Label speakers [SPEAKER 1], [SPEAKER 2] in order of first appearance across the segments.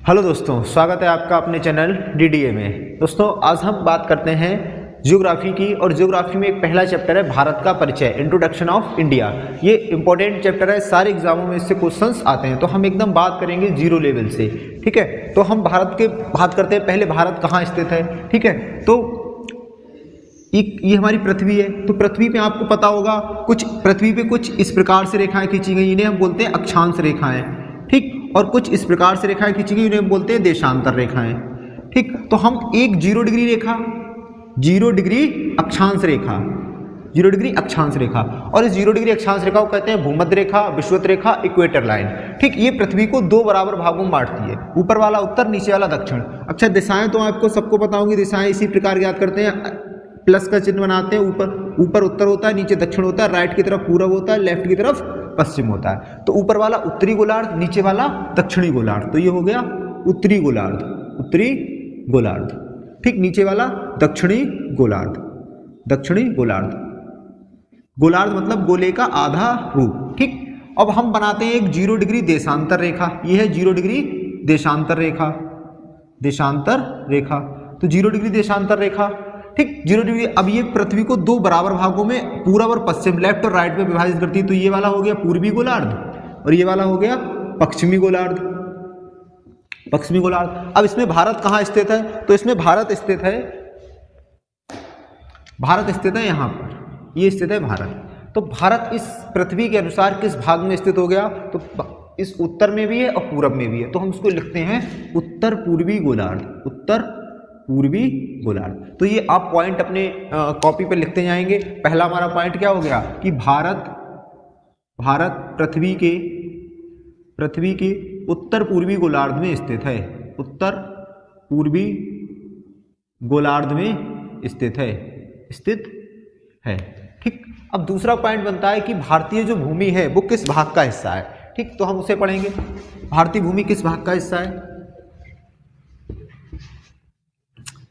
[SPEAKER 1] Hello दोस्तों, स्वागत है आपका अपने चैनल डीडीए में। दोस्तों आज हम बात करते हैं ज्योग्राफी की, और ज्योग्राफी में एक पहला चैप्टर है भारत का परिचय, इंट्रोडक्शन ऑफ इंडिया। ये इंपॉर्टेंट चैप्टर है, सारे एग्जामों में इससे क्वेश्चंस आते हैं, तो हम एकदम बात करेंगे जीरो लेवल से। ठीक है, तो हम भारत के बात करते हैं। पहले भारत कहाँ स्थित है? ठीक है, तो ये हमारी पृथ्वी है। तो पृथ्वी पे आपको पता होगा कुछ पृथ्वी पे कुछ इस प्रकार से रेखाएं खींची गई, इन्हें हम बोलते हैं अक्षांश रेखाएं। ठीक, और कुछ इस प्रकार से रेखाएं खींची गई, उन्हें बोलते हैं देशांतर रेखाएं। ठीक, तो हम एक 0 डिग्री रेखा, 0 डिग्री अक्षांश रेखा, 0 डिग्री अक्षांश रेखा, और इस 0 डिग्री अक्षांश रेखा को कहते हैं भूमध्य रेखा, विषुवत रेखा, इक्वेटर लाइन। ठीक, ये पृथ्वी को 2 बराबर भागों में बांटती है, ऊपर वाला उत्तर, नीचे वाला दक्षिण। अच्छा, दिशाएं तो आपको सबको पता होंगी, दिशाएं इसी प्रकार याद करते हैं, प्लस का चिन्ह बनाते हैं, ऊपर उत्तर होता है, नीचे दक्षिण होता है, राइट की तरफ पूरब होता है, लेफ्ट की तरफ पश्चिम होता है। तो ऊपर वाला उत्तरी गोलार्ध, नीचे वाला दक्षिणी गोलार्ध, तो ये हो गया उत्तरी गोलार्ध, उत्तरी गोलार्ध। ठीक, नीचे वाला दक्षिणी गोलार्ध, दक्षिणी गोलार्ध। गोलार्ध मतलब गोले का आधा रूप। ठीक, अब हम बनाते हैं एक 0 डिग्री देशांतर रेखा। ये है 0 डिग्री देशांतर रेखा, देशांतर रेखा। तो 0 डिग्री देशांतर रेखा, ठीक, 0 डिग्री। अब ये पृथ्वी को 2 बराबर भागों में, पूरब और पश्चिम, लेफ्ट और राइट में विभाजित करती है। तो ये वाला हो गया पूर्वी गोलार्ध और ये वाला हो गया पश्चिमी गोलार्ध, पश्चिमी गोलार्ध। अब इसमें भारत कहाँ स्थित है? तो इसमें भारत स्थित है, भारत स्थित है यहाँ पर, ये स्थित है भारत। तो भारत इस पृथ्वी के अनुसार किस भाग में स्थित हो गया? तो इस उत्तर में भी है और पूरब में भी है, तो हम इसको लिखते हैं उत्तर पूर्वी गोलार्ध, उत्तर पूर्वी गोलार्ध। तो ये आप पॉइंट अपने कॉपी पर लिखते जाएंगे। पहला हमारा पॉइंट क्या हो गया कि भारत पृथ्वी के उत्तर पूर्वी गोलार्ध में स्थित है, उत्तर पूर्वी गोलार्ध में स्थित है। ठीक, अब दूसरा पॉइंट बनता है कि भारतीय जो भूमि है वो किस भाग का हिस्सा है। ठीक, तो हम उसे पढ़ेंगे, भारतीय भूमि किस भाग का हिस्सा है।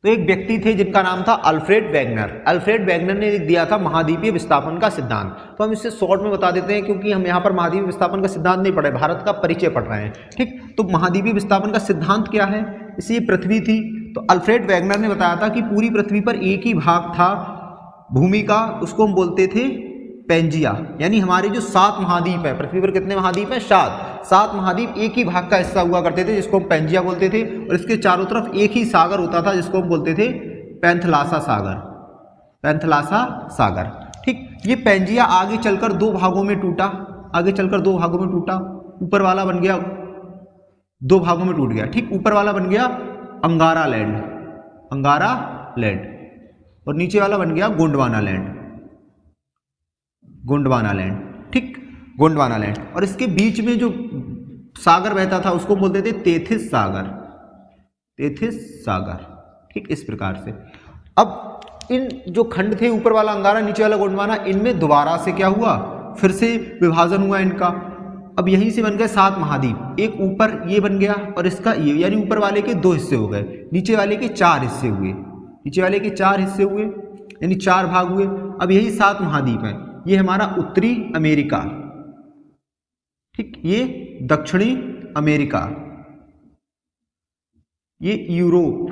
[SPEAKER 1] तो एक व्यक्ति थे जिनका नाम था अल्फ्रेड वेगनर। अल्फ्रेड वेगनर ने दिया था महाद्वीपीय विस्थापन का सिद्धांत। तो हम इसे शॉर्ट में बता देते हैं, क्योंकि हम यहाँ पर महाद्वीपीय विस्थापन का सिद्धांत नहीं पढ़े, भारत का परिचय पढ़ रहे हैं। ठीक, तो महाद्वीपीय विस्थापन का सिद्धांत क्या है? इसे पृथ्वी थी, तो अल्फ्रेड वेगनर ने बताया था कि पूरी पृथ्वी पर एक ही भाग था भूमि का, उसको हम बोलते थे पेंजिया। यानी हमारे जो 7 महाद्वीप है, पृथ्वी पर कितने महाद्वीप हैं? 7 महाद्वीप एक ही भाग का हिस्सा हुआ करते थे, जिसको हम पेंजिया बोलते थे, और इसके चारों तरफ एक ही सागर होता था, जिसको हम बोलते थे पैंथलासा सागर, पैंथलासा सागर। ठीक, ये पेंजिया आगे चलकर 2 भागों में टूटा, आगे चलकर 2 भागों में टूटा। ऊपर वाला बन गया, 2 भागों में टूट गया। ठीक, ऊपर वाला बन गया अंगारा लैंड, अंगारा लैंड, और नीचे वाला बन गया गोंडवाना लैंड, गोंडवाना लैंड। ठीक, गोंडवाना लैंड, और इसके बीच में जो सागर बहता था उसको बोलते थे तेथिस सागर, तेथिस सागर। ठीक, इस प्रकार से अब इन जो खंड थे, ऊपर वाला अंगारा, नीचे वाला गोंडवाना, इनमें दोबारा से क्या हुआ? फिर से विभाजन हुआ इनका। अब यहीं से बन गए 7 महाद्वीप। एक ऊपर ये बन गया और इसका ये, यानी ऊपर वाले के 2 हिस्से हो गए, नीचे वाले के 4 हिस्से हुए, नीचे वाले के 4 हिस्से हुए, यानी 4 भाग हुए। अब यही 7 महाद्वीप हैं। ये हमारा उत्तरी अमेरिका, ठीक, ये दक्षिणी अमेरिका, ये यूरोप,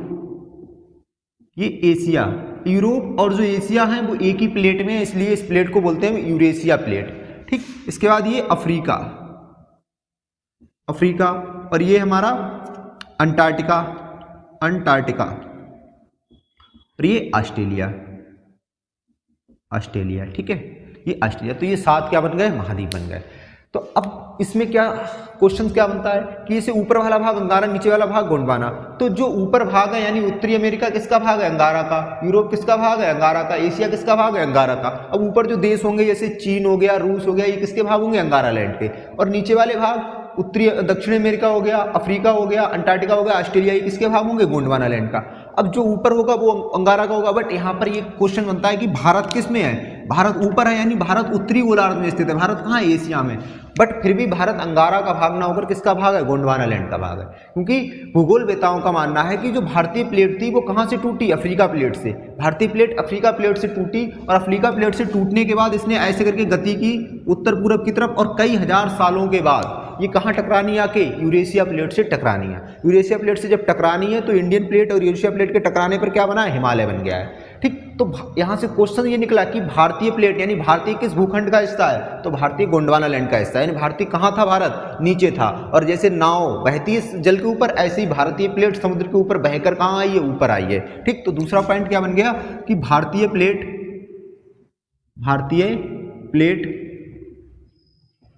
[SPEAKER 1] ये एशिया। यूरोप और जो एशिया है वो एक ही प्लेट में है, इसलिए इस प्लेट को बोलते हैं यूरेशिया प्लेट। ठीक, इसके बाद ये अफ्रीका, अफ्रीका, और ये हमारा अंटार्कटिका, अंटार्कटिका, और ये ऑस्ट्रेलिया, ऑस्ट्रेलिया। ठीक है, ये ऑस्ट्रेलिया। तो ये 7 क्या बन गए? महाद्वीप बन गए। तो अब इसमें क्या क्वेश्चन क्या बनता है कि इसे ऊपर वाला भाग अंगारा, नीचे वाला भाग गोंडवाना। तो जो ऊपर भाग है यानी उत्तरी अमेरिका किसका भाग है? अंगारा का। यूरोप किसका भाग है? अंगारा का। एशिया किसका भाग है? अंगारा का। अब ऊपर जो देश होंगे जैसे चीन हो गया, रूस हो गया, ये किसके भाग होंगे? अंगारा लैंड के। और नीचे वाले भाग उत्तरी दक्षिण अमेरिका हो गया, अफ्रीका हो गया, अंटार्कटिका हो गया, ऑस्ट्रेलिया, ये किसके भाग होंगे? गोंडवाना लैंड का। अब जो ऊपर होगा वो अंगारा का होगा। बट यहाँ पर ये क्वेश्चन बनता है कि भारत किस में है? भारत ऊपर है, यानी भारत उत्तरी गोलार्ध में स्थित है। भारत कहाँ है? एशिया में। बट फिर भी भारत अंगारा का भाग ना होकर किसका भाग है? गोंडवाना लैंड का भाग है। क्योंकि भूगोलवेताओं का मानना है कि जो भारतीय प्लेट थी वो कहाँ से टूटी? अफ्रीका प्लेट से। भारतीय प्लेट अफ्रीका प्लेट से टूटी, और अफ्रीका प्लेट से टूटने के बाद इसने ऐसे करके गति की उत्तर पूरब की तरफ, और कई हजार सालों के बाद ये कहाँ टकरानी है? आके यूरेशिया प्लेट से टकरानी है। यूरेशिया प्लेट से जब टकरानी है तो इंडियन प्लेट और यूरेशिया प्लेट के टकराने पर क्या बना है? हिमालय बन गया है। ठीक, तो यहाँ से क्वेश्चन ये निकला कि भारतीय प्लेट यानी भारतीय किस भूखंड का हिस्सा है? तो भारतीय गोंडवाना लैंड का हिस्सा है। यानी भारतीय कहाँ था? भारत नीचे था। और जैसे नाव बहती है जल के ऊपर, ऐसे ही भारतीय प्लेट समुद्र के ऊपर बहकर कहाँ आई है? ऊपर आई है। ठीक, तो दूसरा पॉइंट क्या बन गया कि भारतीय प्लेट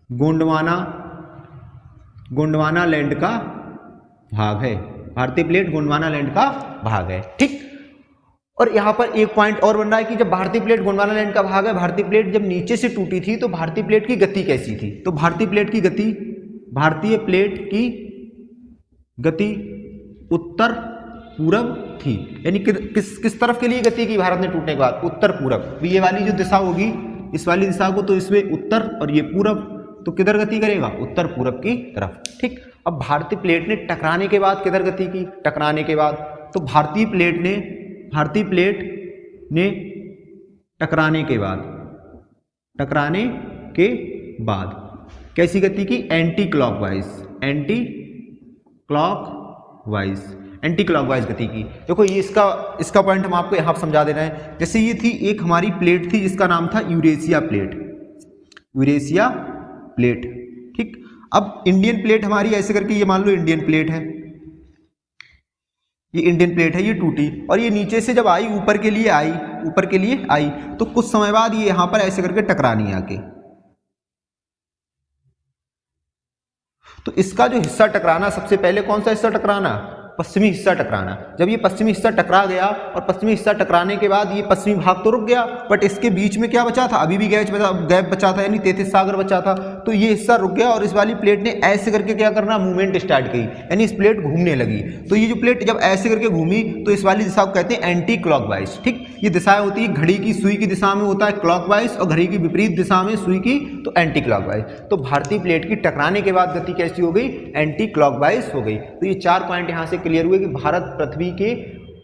[SPEAKER 1] गोंडवाना लैंड का भाग है। भारतीय प्लेट गोंडवाना लैंड का भाग है। ठीक, और यहां पर एक पॉइंट और बन रहा है कि जब भारतीय प्लेट गोंडवाना लैंड का भाग है, भारतीय प्लेट जब नीचे से टूटी थी तो भारतीय प्लेट की गति कैसी थी? तो भारतीय प्लेट की गति उत्तर पूरब थी। यानी किस तरफ के लिए गति की भारत ने टूटने के बाद? उत्तर पूरब। ये वाली जो दिशा होगी, इस वाली दिशा को तो इसमें उत्तर और ये पूरब, तो किधर गति करेगा? उत्तर पूरब की तरफ। ठीक, अब भारतीय प्लेट ने टकराने के बाद किधर गति की? टकराने के बाद तो भारतीय प्लेट ने टकराने के बाद कैसी गति की? एंटी क्लॉकवाइज गति की। देखो ये इसका पॉइंट हम आपको यहां समझा दे रहे हैं। जैसे ये थी एक हमारी प्लेट थी जिसका नाम था यूरेशिया प्लेट। ठीक, अब इंडियन प्लेट हमारी ऐसे करके, ये मान लो इंडियन प्लेट है, ये टूटी और ये नीचे से जब आई ऊपर के लिए आई तो कुछ समय बाद ये यहां पर ऐसे करके टकरानी आके, तो इसका जो हिस्सा टकराना, सबसे पहले कौन सा हिस्सा टकराना? पश्चिमी हिस्सा टकराना। जब ये पश्चिमी हिस्सा टकरा गया और पश्चिमी हिस्सा टकराने के बाद ये पश्चिमी भाग तो रुक गया, बट इसके बीच में क्या बचा था? अभी भी गैप बचा था, यानी 33 सागर बचा था। तो ये हिस्सा रुक गया और इस वाली प्लेट ने ऐसे करके क्या करना? मूवमेंट स्टार्ट की, यानी इस प्लेट घूमने लगी। तो ये जो प्लेट जब ऐसे करके घूमी तो इस वाली दिशा को कहते हैं एंटी क्लॉकवाइज। ठीक, ये दिशाएं होती है, घड़ी की सुई की दिशा में होता है क्लॉकवाइज और घड़ी की विपरीत दिशा में सुई की तो एंटी क्लॉकवाइज। तो भारतीय प्लेट की टकराने के बाद गति कैसी हो गई? एंटी क्लॉकवाइज हो गई। तो ये 4 पॉइंट यहां से क्लियर हुए कि भारत पृथ्वी के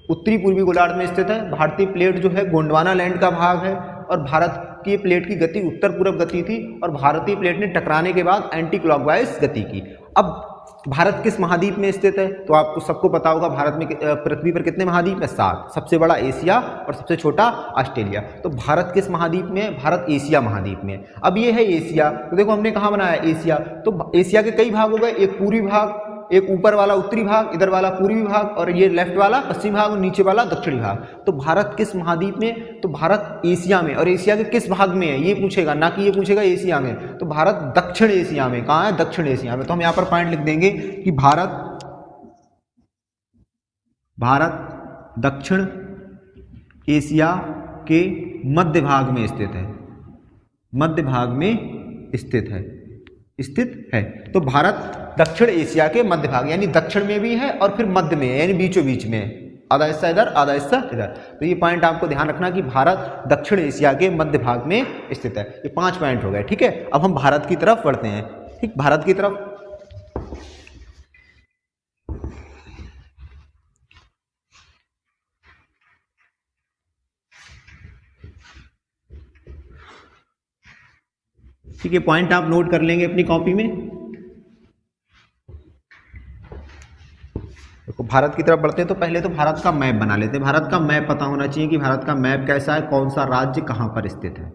[SPEAKER 1] उत्तरी पूर्वी गोलार्ध में स्थित है। भारतीय प्लेट जो है गोंडवाना लैंड का भाग है और भारत की प्लेट की गति उत्तर पूर्व गति थी और भारतीय प्लेट ने टकराने के बाद एंटी क्लॉकवाइज गति की। अब भारत किस महाद्वीप में स्थित है? तो आपको सबको पता होगा भारत में पृथ्वी पर कितने महाद्वीप है? 7। सबसे बड़ा एशिया और सबसे छोटा ऑस्ट्रेलिया। तो भारत किस महाद्वीप में है? भारत एशिया महाद्वीप में। अब ये है एशिया, तो देखो हमने कहाँ बनाया? एशिया। तो एशिया के कई भाग हो गए, एक पूर्वी भाग, एक ऊपर वाला उत्तरी भाग, इधर वाला पूर्वी भाग और ये लेफ्ट वाला पश्चिमी भाग और नीचे वाला दक्षिणी भाग। तो भारत किस महाद्वीप में? तो भारत एशिया में। और एशिया के किस भाग में है ये पूछेगा, ना कि ये पूछेगा एशिया में। तो भारत दक्षिण एशिया में। कहाँ है? दक्षिण एशिया में। तो हम यहाँ पर पॉइंट लिख देंगे कि भारत दक्षिण एशिया के मध्य भाग में स्थित है। मध्य भाग में स्थित है। तो भारत दक्षिण एशिया के मध्य भाग, यानी दक्षिण में भी है और फिर मध्य में है, यानी बीचों बीच में है। आधा हिस्सा इधर, आधा हिस्सा इधर। तो ये पॉइंट आपको ध्यान रखना कि भारत दक्षिण एशिया के मध्य भाग में स्थित है। ये 5 पॉइंट हो गए। ठीक है, अब हम भारत की तरफ बढ़ते हैं। ठीक, भारत की तरफ ठीक है, पॉइंट आप नोट कर लेंगे अपनी कॉपी में। देखो भारत की तरफ बढ़ते हैं तो पहले तो भारत का मैप बना लेते हैं। भारत का मैप पता होना चाहिए कि भारत का मैप कैसा है, कौन सा राज्य कहां पर स्थित है।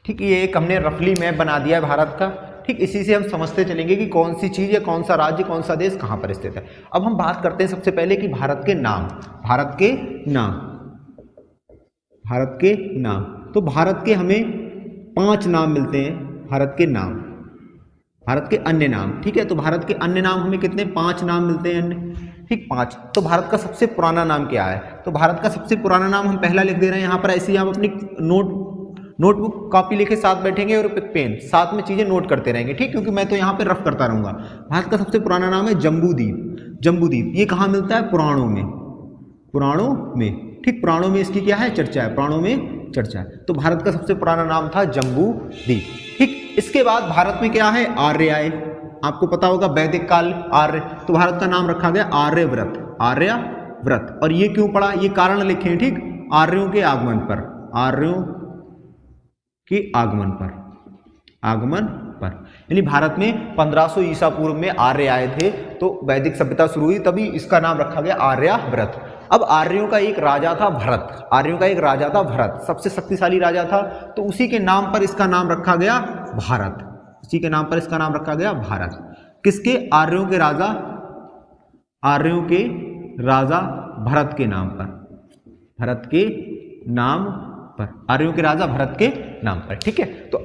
[SPEAKER 1] ठीक, ये एक हमने रफली मैप बना दिया है भारत का। ठीक, इसी से हम समझते चलेंगे कि कौन सी चीज़ या कौन सा राज्य, कौन सा देश कहाँ पर स्थित है। अब हम बात करते हैं सबसे पहले कि भारत के नाम। तो भारत के हमें 5 नाम मिलते हैं। भारत के अन्य नाम। ठीक है, तो भारत के अन्य नाम हमें कितने? 5 नाम मिलते हैं अन्य। ठीक, 5। तो भारत का सबसे पुराना नाम क्या है? तो भारत का सबसे पुराना नाम हम पहला लिख दे रहे हैं यहाँ पर, ऐसे ही आप अपनी नोटबुक कॉपी लेके साथ बैठेंगे और पेन साथ में चीजें नोट करते रहेंगे, ठीक, क्योंकि मैं तो यहाँ पे रफ करता रहूंगा। भारत का सबसे पुराना नाम है जम्बूद्वीप। जम्बूद्वीप ये कहाँ मिलता है? पुराणों में, पुराणों में, ठीक, पुराणों में इसकी क्या है? चर्चा है, पुराणों में चर्चा है। तो भारत का सबसे पुराना नाम था जम्बूद्वीप, ठीक। इसके बाद भारत में क्या है? आर्य आए, आपको पता होगा वैदिक काल आर्य, तो भारत का नाम रखा गया आर्यव्रत, आर्यव्रत। और ये क्यों पड़ा? ये कारण लिखे हैं, ठीक, आर्यों के आगमन पर, आर्यों के आगमन पर, आगमन पर, यानी भारत में 1500 ईसा पूर्व में आर्य आए थे, तो वैदिक सभ्यता शुरू हुई, तभी इसका नाम रखा गया आर्यव्रत। अब आर्यों का एक राजा था भरत, आर्यों का एक राजा था भरत, सबसे शक्तिशाली राजा था, तो उसी के नाम पर इसका नाम रखा गया भारत, उसी के नाम पर इसका नाम रखा गया भारत। किसके? आर्यों के राजा, आर्यों के राजा भरत के नाम पर, भरत के नाम पर, आर्यों के राजा भरत के नाम पर, ठीक है। तो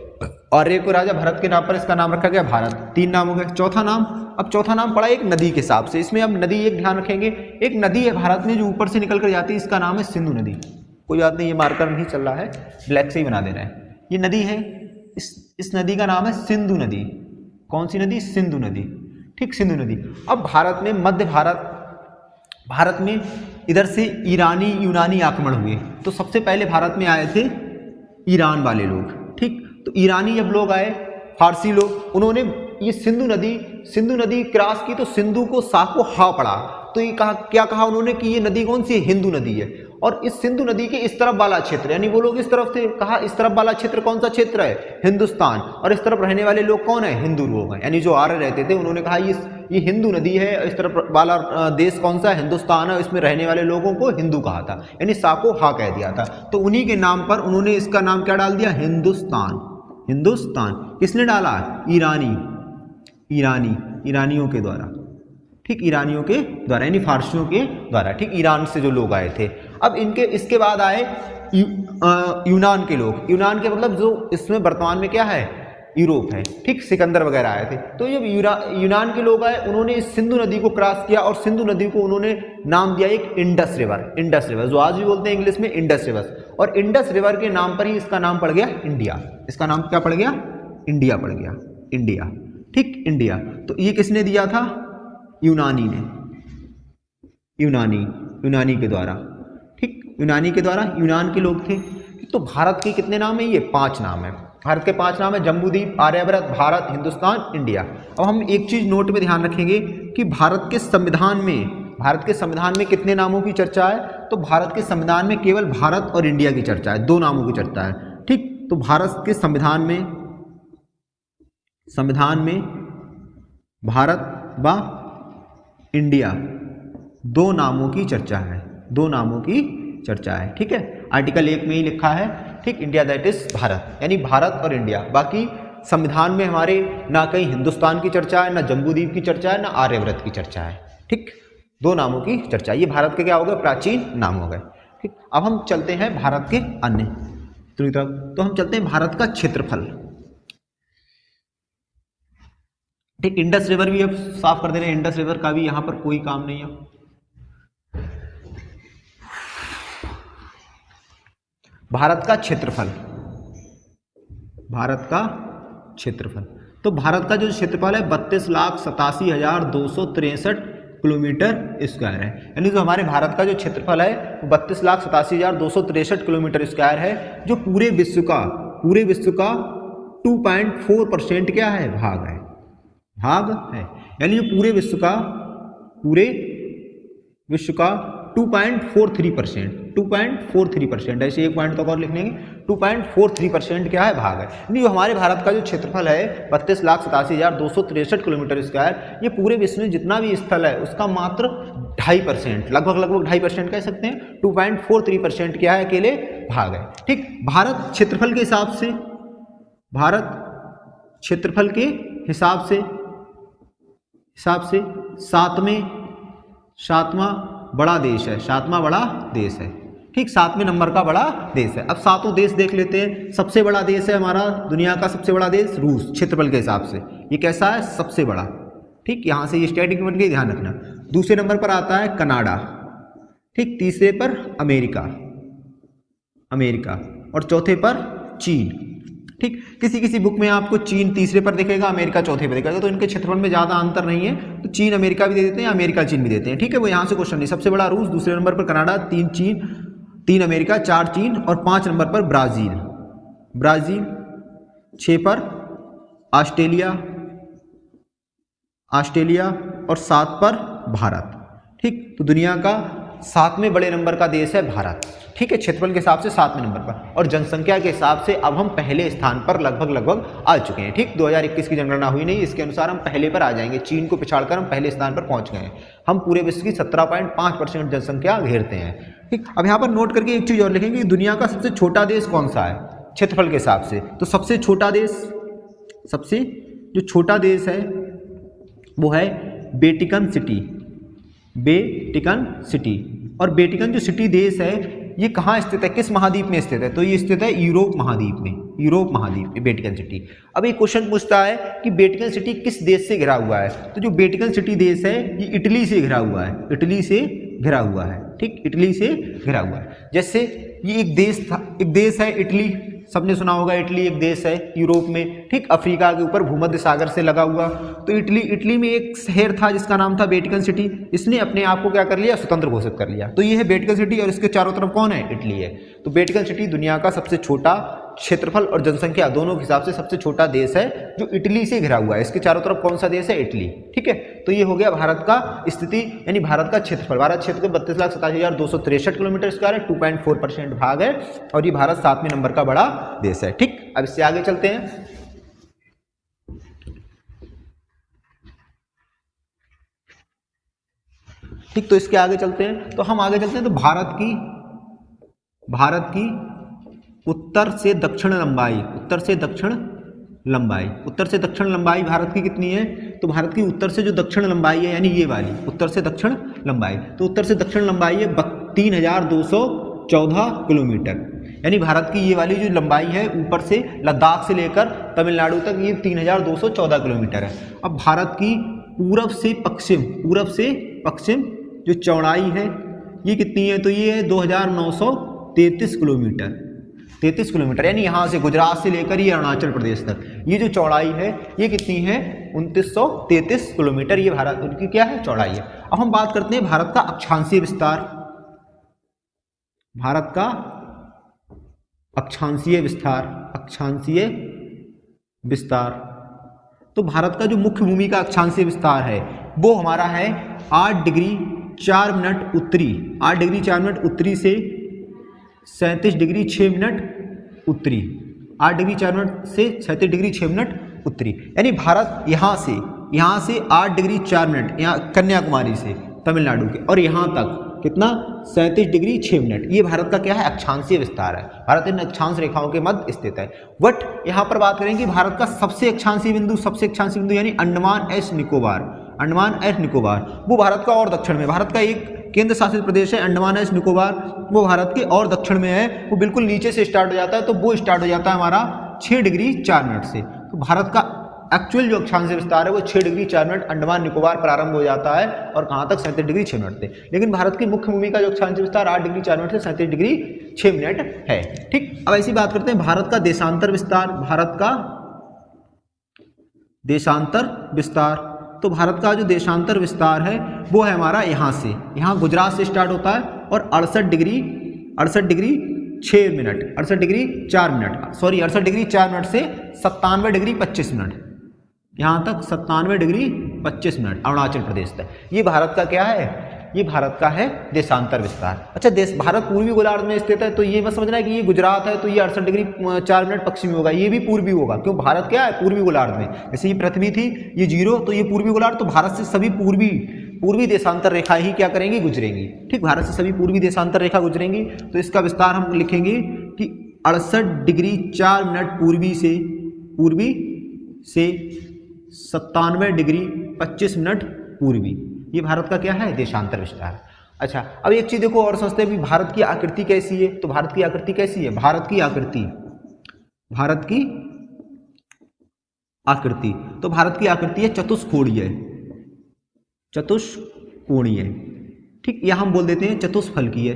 [SPEAKER 1] आर्य को राजा भरत के नाम पर इसका नाम रखा गया भारत। 3 नाम हो गए। चौथा नाम, अब चौथा नाम पड़ा एक नदी के हिसाब से, इसमें अब नदी एक ध्यान रखेंगे, एक नदी है भारत में जो ऊपर से निकल कर जाती है, इसका नाम है सिंधु नदी। कोई बात नहीं, ये मार्कर नहीं चल रहा है, ब्लैक से ही बना दे रहे हैं। ये नदी है, इस नदी का नाम है सिंधु नदी। कौन सी नदी? सिंधु नदी, ठीक, सिंधु नदी। अब भारत में, मध्य भारत में इधर से ईरानी यूनानी आक्रमण हुए, तो सबसे पहले भारत में आए थे ईरान वाले लोग, ठीक। तो ईरानी जब लोग आए, फारसी लोग, उन्होंने ये सिंधु नदी क्रॉस की, तो सिंधु को सा को हा पड़ा, तो ये कहा, क्या कहा उन्होंने कि ये नदी कौन सी है? हिंदू नदी है। और इस सिंधु नदी के इस तरफ वाला क्षेत्र, यानी वो लोग इस तरफ थे, कहा इस तरफ वाला क्षेत्र कौन सा क्षेत्र है? हिंदुस्तान। और इस तरफ रहने वाले लोग कौन है? हिंदू लोग हैं, यानी जो आर्य रहते थे, उन्होंने कहा ये हिंदू नदी है, इस तरफ वाला देश कौन सा है? हिंदुस्तान है, इसमें रहने वाले लोगों को हिंदू कहा था, यानी सा को हा कह दिया था। तो उन्हीं के नाम पर उन्होंने इसका नाम क्या डाल दिया? हिंदुस्तान। हिंदुस्तान किसने डाला? ईरानियों के द्वारा, ठीक, ईरानियों के द्वारा, यानी फारसियों के द्वारा, ठीक, ईरान से जो लोग आए थे। अब इसके बाद आए यूनान के लोग। यूनान के मतलब जो इसमें वर्तमान में क्या है? यूरोप है, ठीक, सिकंदर वगैरह आए थे। तो जब यूनान के लोग आए, उन्होंने इस सिंधु नदी को क्रॉस किया, और सिंधु नदी को उन्होंने नाम दिया एक इंडस रिवर, इंडस रिवर, जो आज भी बोलते हैं इंग्लिश में इंडस रिवर। और इंडस रिवर के नाम पर ही इसका नाम पड़ गया इंडिया। इसका नाम क्या पड़ गया? इंडिया पड़ गया, इंडिया, ठीक, इंडिया। तो ये किसने दिया था? यूनानी ने, यूनानी के द्वारा, ठीक, यूनानी के द्वारा, यूनान के लोग थे। तो भारत के कितने नाम है? ये 5 नाम है। भारत के 5 नाम है, जम्बूद्वीप, आर्यव्रत, भारत, हिंदुस्तान, इंडिया। अब हम एक चीज नोट में ध्यान रखेंगे कि भारत के संविधान में कितने नामों की चर्चा है? तो भारत के संविधान में केवल भारत और इंडिया की चर्चा है, 2 नामों की चर्चा है, ठीक। तो भारत के संविधान में भारत व इंडिया 2 नामों की चर्चा है, 2 नामों की चर्चा है, ठीक है। आर्टिकल 1 में ही लिखा है, ठीक, इंडिया दैट इज भारत, यानी भारत और इंडिया। बाकी संविधान में हमारे ना कहीं हिंदुस्तान की चर्चा है, ना जम्बूद्वीप की चर्चा है, ना आर्यव्रत की चर्चा है, ठीक, 2 नामों की चर्चा। ये भारत के क्या हो गए? प्राचीन नाम हो गए, ठीक। अब हम चलते हैं भारत के अन्य तरफ, तो हम चलते हैं भारत का क्षेत्रफल, ठीक। इंडस रिवर भी अब साफ कर दे रहे हैं, इंडस रिवर का भी यहां पर कोई काम नहीं है। भारत का क्षेत्रफल, तो भारत का जो क्षेत्रफल है 32,87,263 किलोमीटर स्क्वायर है, यानी जो हमारे भारत का जो क्षेत्रफल है 32,87,263 किलोमीटर स्क्वायर है, जो पूरे विश्व का 2.4% क्या है? भाग है, यानी जो पूरे विश्व का 2.43%, ऐसे एक पॉइंट तक और लिख लेंगे, 2.43% क्या है? भाग है। यानी जो हमारे भारत का जो क्षेत्रफल है 32,87,263 किलोमीटर स्क्वायर, ये पूरे विश्व में जितना भी स्थल है उसका मात्र 2.5%, लगभग 2.5% कह सकते हैं, 2.43% क्या है? अकेले भाग है, ठीक। भारत क्षेत्रफल के हिसाब से सातवां बड़ा देश है, ठीक, 7वें नंबर का बड़ा देश है। अब 7 देश देख लेते हैं। सबसे बड़ा देश है हमारा, दुनिया का सबसे बड़ा देश रूस, क्षेत्रफल के हिसाब से ये कैसा है? सबसे बड़ा, ठीक, यहाँ से ये स्टैटिक बन गई, ध्यान रखना। दूसरे नंबर पर आता है कनाडा, ठीक, तीसरे पर अमेरिका, और चौथे पर चीन। ठीक, किसी किसी बुक में आपको चीन तीसरे पर दिखेगा, अमेरिका चौथे पर दिखेगा, तो इनके क्षेत्रफल में ज़्यादा अंतर नहीं है, तो चीन अमेरिका भी दे देते हैं, अमेरिका चीन भी देते हैं। ठीक है, वो यहाँ से क्वेश्चन नहीं। सबसे बड़ा रूस, दूसरे नंबर पर कनाडा, 3 चीन, 3 अमेरिका, 4 चीन और 5 नंबर पर ब्राज़ील। 6 पर ऑस्ट्रेलिया और 7 पर भारत। ठीक, तो दुनिया का 7वें बड़े नंबर का देश है भारत। ठीक है, क्षेत्रफल के हिसाब से 7वें नंबर पर, और जनसंख्या के हिसाब से अब हम पहले स्थान पर लगभग आ चुके हैं। ठीक, 2021 की जनगणना हुई नहीं, इसके अनुसार हम पहले पर आ जाएंगे। चीन को पिछाड़कर हम पहले स्थान पर पहुंच गए हैं। हम पूरे विश्व की 17.5% जनसंख्या घेरते हैं। ठीक, अब यहाँ पर नोट करके एक चीज और लिखेंगे कि दुनिया का सबसे छोटा देश कौन सा है क्षेत्रफल के हिसाब से। तो सबसे जो छोटा देश है वो है वेटिकन सिटी। और वेटिकन जो सिटी देश है ये कहाँ स्थित है, किस महाद्वीप में स्थित है, तो ये स्थित है यूरोप महाद्वीप में वेटिकन सिटी। अब एक क्वेश्चन पूछता है कि वेटिकन सिटी किस देश से घिरा हुआ है, तो जो वेटिकन सिटी देश है ये इटली से घिरा हुआ है। ठीक, इटली से घिरा हुआ है। जैसे ये एक देश है इटली, सबने सुना होगा, इटली एक देश है यूरोप में। ठीक, अफ्रीका के ऊपर भूमध्य सागर से लगा हुआ। तो इटली में एक शहर था जिसका नाम था वेटिकन सिटी। इसने अपने आप को क्या कर लिया, स्वतंत्र घोषित कर लिया। तो ये है वेटिकन सिटी और इसके चारों तरफ कौन है, इटली है। तो वेटिकन सिटी दुनिया का सबसे छोटा क्षेत्रफल और जनसंख्या दोनों के हिसाब से सबसे छोटा देश है जो इटली से घिरा हुआ है। इसके चारों तरफ कौन सा देश है, इटली। ठीक है, तो ये हो गया भारत का स्थिति, यानी भारत का क्षेत्रफल। भारत क्षेत्र 32,87,263 किलोमीटर स्क्वायर है, 2.4% भाग है, और ये भारत 7वें नंबर का बड़ा देश है। ठीक, अब इससे आगे चलते हैं। ठीक, तो इसके आगे चलते हैं, तो हम आगे चलते हैं। तो भारत की उत्तर से दक्षिण लंबाई भारत की कितनी है, तो भारत की उत्तर से जो दक्षिण लंबाई है, यानी ये वाली उत्तर से दक्षिण लंबाई, तो उत्तर से दक्षिण लंबाई है 3,214 किलोमीटर। यानी भारत की ये वाली जो लंबाई है ऊपर से लद्दाख से लेकर तमिलनाडु तक ये 3,214 किलोमीटर है। अब भारत की पूरब से पश्चिम जो चौड़ाई है ये कितनी है, तो ये है 2,933 किलोमीटर। 33 किलोमीटर, यानी यहाँ से गुजरात से लेकर ये अरुणाचल प्रदेश तक ये जो चौड़ाई है ये कितनी है, 2933 किलोमीटर। ये भारत उनकी क्या है, चौड़ाई है। अब हम बात करते हैं भारत का अक्षांशीय विस्तार। तो भारत का जो मुख्य भूमि का अक्षांशीय विस्तार है वो हमारा है 8 डिग्री 4 मिनट उत्तरी, 8 डिग्री 4 मिनट उत्तरी से 37 डिग्री 6 मिनट उत्तरी, 8 डिग्री 4 मिनट से 37 डिग्री 6 मिनट उत्तरी। यानी भारत यहाँ से 8 डिग्री 4 मिनट, यहाँ कन्याकुमारी से तमिलनाडु के, और यहाँ तक कितना, 37 डिग्री 6 मिनट। ये भारत का क्या है, अक्षांशीय विस्तार है। भारत इन अक्षांश रेखाओं के मध्य स्थित है। बट यहाँ पर बात करें कि भारत का सबसे अक्षांशीय बिंदु यानी अंडमान एस निकोबार, वो भारत का और दक्षिण में, भारत का एक केंद्र शासित प्रदेश है अंडमान एस निकोबार, वो भारत के और दक्षिण में है। वो बिल्कुल नीचे से स्टार्ट हो जाता है, तो वो स्टार्ट हो जाता है हमारा 6 डिग्री 4 मिनट से। तो भारत का एक्चुअल जो अक्षांशीय विस्तार है वो 6 डिग्री 4 मिनट अंडमान निकोबार प्रारंभ हो जाता है और कहाँ तक, 37 डिग्री 6 मिनट से। लेकिन भारत की मुख्य भूमि का जो अक्षांशीय विस्तार 8 डिग्री 4 मिनट से 37 डिग्री 6 मिनट है। ठीक, अब ऐसी बात करते हैं भारत का देशांतर विस्तार। तो भारत का जो देशांतर विस्तार है वो है हमारा यहाँ से, यहाँ गुजरात से स्टार्ट होता है और 68 डिग्री 4 मिनट से 97 डिग्री 25 मिनट, यहाँ तक 97 डिग्री 25 मिनट अरुणाचल प्रदेश तक। ये भारत का क्या है, ये भारत का है देशांतर विस्तार। अच्छा, भारत पूर्वी गोलार्ध में स्थित है, तो ये मत समझना है कि ये गुजरात है तो ये 68 डिग्री 4 मिनट पश्चिमी होगा, ये भी पूर्वी होगा। क्यों, भारत क्या है, पूर्वी गोलार्ध में। जैसे ये पृथ्वी थी, ये 0, तो ये पूर्वी गोलार्ध, तो भारत से सभी पूर्वी देशांतर रेखा ही क्या करेंगी, गुजरेंगी। ठीक, भारत से सभी पूर्वी देशांतर रेखा गुजरेंगी। तो इसका विस्तार हम लिखेंगे कि 68 डिग्री 4 मिनट पूर्वी से 97 डिग्री 25 मिनट पूर्वी। ये भारत का क्या है, देशांतर विस्तार। अच्छा, अब एक चीज देखो और समझते हैं भी भारत की आकृति कैसी है। तो भारत की आकृति कैसी है, भारत की आकृति है चतुष्कोणीय। ठीक, यह हम बोल देते हैं चतुष्फलकीय।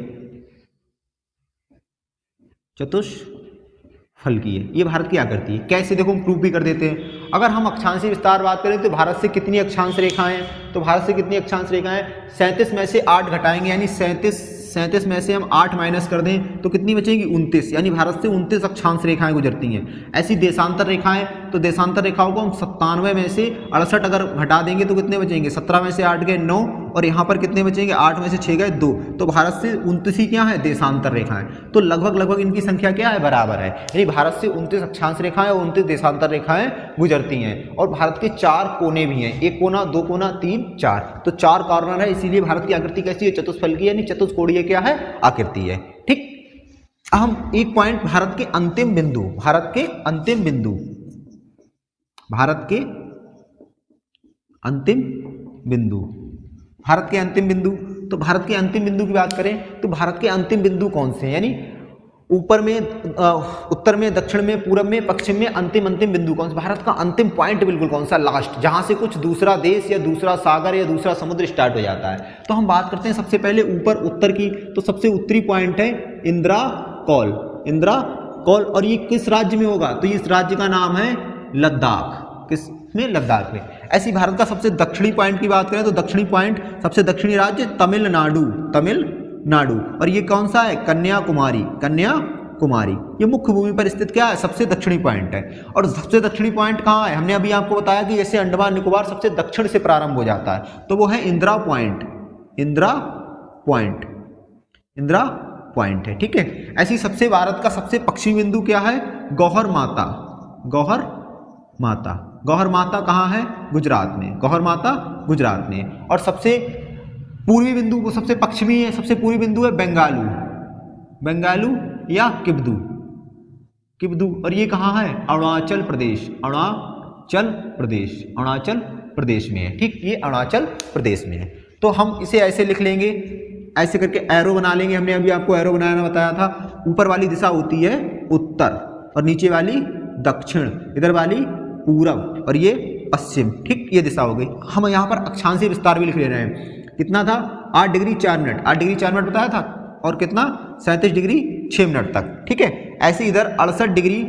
[SPEAKER 1] फलकी है। ये भारत की आकृति है। कैसे देखो हम प्रूव भी कर देते हैं। अगर हम अक्षांशीय विस्तार बात करें तो भारत से कितनी अक्षांश रेखाएं हैं, तो भारत से कितनी अक्षांश रेखाएं, 37 में से 8 घटाएंगे यानी 37 में से हम 8 माइनस कर दें तो कितनी बचेगी 29, यानी भारत से 29 अक्षांश रेखाएं गुजरती हैं। ऐसी देशांतर रेखाएं, तो देशांतर रेखाओं को हम 97 में से 68 अगर घटा देंगे तो कितने बचेंगे, 17 में से 8 गए 9 और यहाँ पर कितने बचेंगे 8 में से 6 गए 2, तो भारत से 29 ही क्या है देशांतर रेखाएं। तो लगभग इनकी संख्या क्या है बराबर है, यानी भारत से 29 अक्षांश रेखाएं और 29 देशांतर रेखाएं गुजरती हैं। और भारत के 4 कोने भी हैं, 1 कोना 2 कोना 3 4, तो 4 कॉर्नर है, इसीलिए भारत की आकृति कैसी है चतुष्फलकी यानी चतुष्कोणीय क्या है आकृति है। ठीक, हम एक पॉइंट भारत के अंतिम बिंदु, भारत के अंतिम बिंदु तो भारत के अंतिम बिंदु की बात करें तो भारत के अंतिम बिंदु कौन से हैं, यानी ऊपर में उत्तर में दक्षिण में पूरब में पश्चिम में अंतिम बिंदु कौन सा, भारत का अंतिम पॉइंट बिल्कुल कौन सा, लास्ट, जहां से कुछ दूसरा देश या दूसरा सागर या दूसरा समुद्र स्टार्ट हो जाता है। तो हम बात करते हैं सबसे पहले ऊपर उत्तर की, तो सबसे उत्तरी पॉइंट है इंदिरा कौल, और ये किस राज्य में होगा, तो इस राज्य का नाम है लद्दाख। किस में, लद्दाख में। ऐसी भारत का सबसे दक्षिणी पॉइंट की बात करें तो दक्षिणी पॉइंट सबसे दक्षिणी राज्य तमिलनाडु, और ये कौन सा है कन्याकुमारी, ये मुख्य भूमि पर स्थित क्या है सबसे दक्षिणी पॉइंट है। और सबसे दक्षिणी पॉइंट कहाँ है, हमने अभी आपको बताया कि जैसे अंडमान निकोबार सबसे दक्षिण से प्रारंभ हो जाता है, तो वो है इंदिरा पॉइंट है। ठीक है, ऐसी सबसे भारत का सबसे पश्चिमी बिंदु क्या है, गौहर माता कहाँ है, गुजरात में। और सबसे पूर्वी बिंदु, वो सबसे पश्चिमी है, सबसे पूर्वी बिंदु है बेंगालु या किब्दू, और ये कहाँ है अरुणाचल प्रदेश में है। ठीक, ये अरुणाचल प्रदेश में है। तो हम इसे ऐसे लिख लेंगे, ऐसे करके एरो बना लेंगे। हमने अभी आपको एरो बनाना बताया था। ऊपर वाली दिशा होती है उत्तर और नीचे वाली दक्षिण, इधर वाली पूरब और ये पश्चिम। ठीक, ये दिशा हो गई। हम यहाँ पर अक्षांशीय विस्तार भी लिख ले रहे हैं। कितना था 8 डिग्री 4 मिनट, 8 डिग्री 4 मिनट बताया था, और कितना 37 डिग्री 6 मिनट तक। ठीक है, ऐसे इधर 68 डिग्री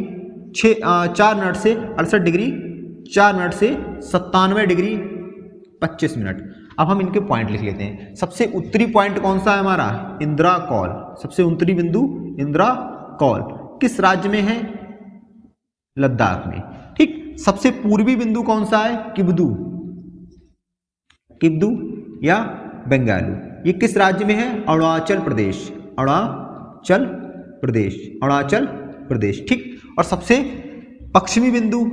[SPEAKER 1] 4 मिनट से 68 डिग्री 4 मिनट से 97 डिग्री 25 मिनट। अब हम इनके पॉइंट लिख लेते हैं। सबसे उत्तरी पॉइंट कौन सा है हमारा, इंदिरा कौल, सबसे उत्तरी बिंदु इंदिरा कौल, किस राज्य में है, लद्दाख में। ठीक, सबसे पूर्वी बिंदु कौन सा है, किब्दू या बेंगालु, ये किस राज्य में है, अरुणाचल प्रदेश। ठीक, और सबसे पश्चिमी बिंदु,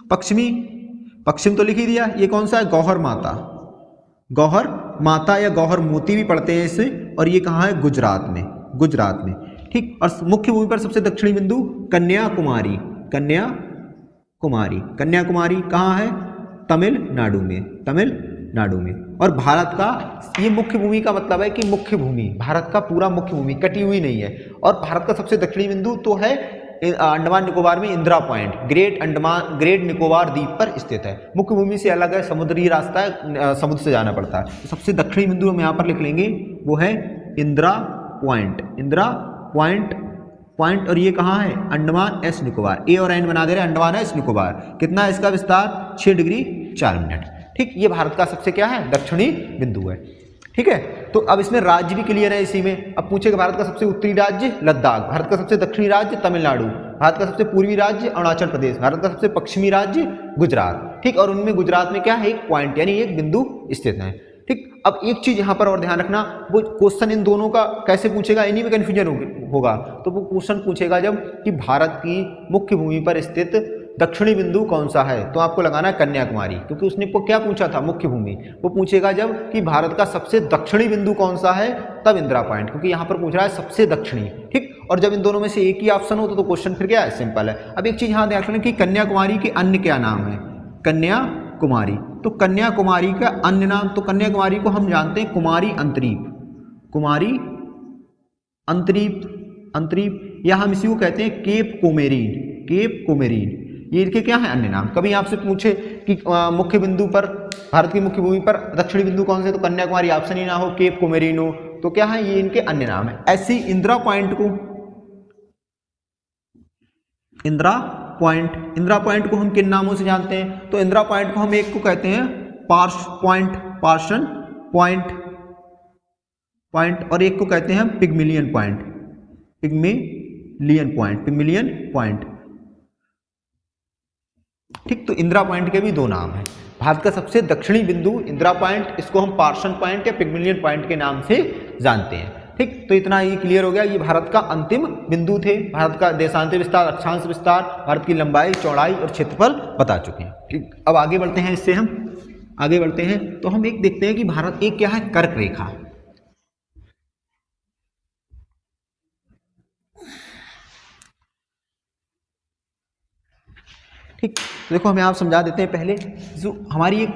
[SPEAKER 1] पश्चिम तो लिख ही दिया, ये कौन सा है, गौहर माता या गौहर मोती भी पढ़ते हैं इसे, और ये कहाँ है, गुजरात में। ठीक, और मुख्य भूमि पर सबसे दक्षिणी बिंदु कन्याकुमारी कहाँ है, तमिलनाडु में। और भारत का ये मुख्य भूमि का मतलब है कि मुख्य भूमि, भारत का पूरा मुख्य भूमि कटी हुई नहीं है। और भारत का सबसे दक्षिणी बिंदु तो है अंडमान निकोबार में इंदिरा पॉइंट, ग्रेट निकोबार द्वीप पर स्थित है। मुख्य भूमि से अलग है, समुद्री रास्ता है, समुद्र से जाना पड़ता है। तो सबसे दक्षिणी बिंदु हम यहाँ पर लिख लेंगे, वो है इंदिरा पॉइंट, और ये कहाँ है, अंडमान एस निकोबार। ए और एन बना दे रहे, अंडमान एस निकोबार। कितना है इसका विस्तार, 6 डिग्री 4 मिनट। ठीक, ये भारत का सबसे क्या है, दक्षिणी बिंदु है। ठीक है, तो अब इसमें राज्य भी क्लियर है इसी में। अब पूछेगा भारत का सबसे उत्तरी राज्य लद्दाख, भारत का सबसे दक्षिणी राज्य तमिलनाडु, भारत का सबसे पूर्वी राज्य अरुणाचल प्रदेश, भारत का सबसे पश्चिमी राज्य गुजरात। ठीक, और उनमें गुजरात में क्या है, एक पॉइंट यानी एक बिंदु स्थित है। ठीक, अब एक चीज यहाँ पर और ध्यान रखना, वो क्वेश्चन इन दोनों का कैसे पूछेगा, इन्हीं में कन्फ्यूजन होगा। तो वो क्वेश्चन पूछेगा जब कि भारत की मुख्य भूमि पर स्थित दक्षिणी बिंदु कौन सा है, तो आपको लगाना है कन्याकुमारी, क्योंकि उसने को क्या पूछा था, मुख्य भूमि। वो पूछेगा जब कि भारत का सबसे दक्षिणी बिंदु कौन सा है, तब इंदिरा पॉइंट, क्योंकि यहाँ पर पूछ रहा है सबसे दक्षिणी। ठीक, और जब इन दोनों में से एक ही ऑप्शन हो तो क्वेश्चन फिर क्या है, सिंपल है। अब एक चीज यहाँ ध्यान रखना कि कन्याकुमारी के अन्य क्या नाम है, कन्याकुमारी। तो कन्याकुमारी का अन्य नाम, तो कन्याकुमारी को हम जानते हैं कुमारी अंतरीप, या हम इसी को कहते हैं केप कोमेरीन। ये इनके क्या है, अन्य नाम। कभी आपसे पूछे कि मुख्य बिंदु पर, भारत की मुख्य भूमि पर दक्षिणी बिंदु कौन से, तो कन्याकुमारी ऑप्शन ही ना हो, केप कोमेरीन हो, तो क्या है, ये इनके अन्य नाम है। ऐसी इंदिरा पॉइंट को इंदिरा पॉइंट। इंदिरा पॉइंट को हम किन नामों से जानते हैं? तो इंदिरा पॉइंट को हम एक को कहते हैं पार्श पॉइंट, पार्शन पॉइंट, और एक को कहते हैं पिग्मिलियन पॉइंट, पिग्मिलियन पॉइंट, पिग्मिलियन पॉइंट। ठीक, तो इंदिरा पॉइंट के भी दो नाम हैं। भारत का सबसे दक्षिणी बिंदु इंदिरा पॉइंट, इसको हम पार्शन पॉइंट या पिग्मिलियन पॉइंट के नाम से जानते हैं। ठीक, तो इतना ही क्लियर हो गया। ये भारत का अंतिम बिंदु थे। भारत का देशांतर विस्तार, अक्षांश विस्तार, भारत की लंबाई, चौड़ाई और क्षेत्रफल बता चुके हैं। ठीक, अब आगे बढ़ते हैं। इससे हम आगे बढ़ते हैं तो हम एक देखते हैं कि भारत एक क्या है, कर्क रेखा। ठीक, देखो हम आप समझा देते हैं पहले। जो हमारी एक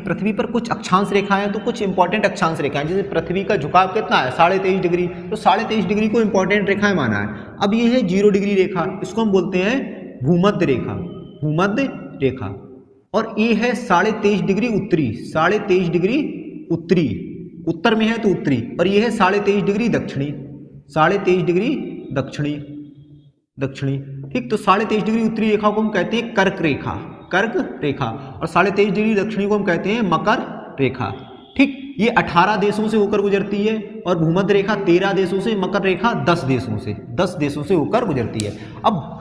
[SPEAKER 1] पृथ्वी पर कुछ अक्षांश रेखाएं हैं, तो कुछ इंपॉर्टेंट अक्षांश रेखाएं, जैसे पृथ्वी का झुकाव कितना है, 23.5 डिग्री, तो 23.5 डिग्री को इंपॉर्टेंट रेखाएं माना है। अब ये है 0 डिग्री रेखा, इसको हम बोलते हैं भूमध्य रेखा, भूमध्य रेखा। और ये है 23.5 डिग्री उत्तरी, 23.5 डिग्री उत्तरी, उत्तर में है तो उत्तरी, और ये है 23.5 डिग्री दक्षिणी, 23.5 डिग्री दक्षिणी, ठीक, तो 23.5 डिग्री उत्तरी रेखा को हम कहते हैं कर्क रेखा, कर्क रेखा, और 23.5 डिग्री दक्षिणी को हम कहते हैं मकर रेखा। ठीक, ये 18 देशों से होकर गुजरती है, और भूमध्य रेखा 13 देशों से, मकर रेखा 10 देशों से होकर गुजरती है। अब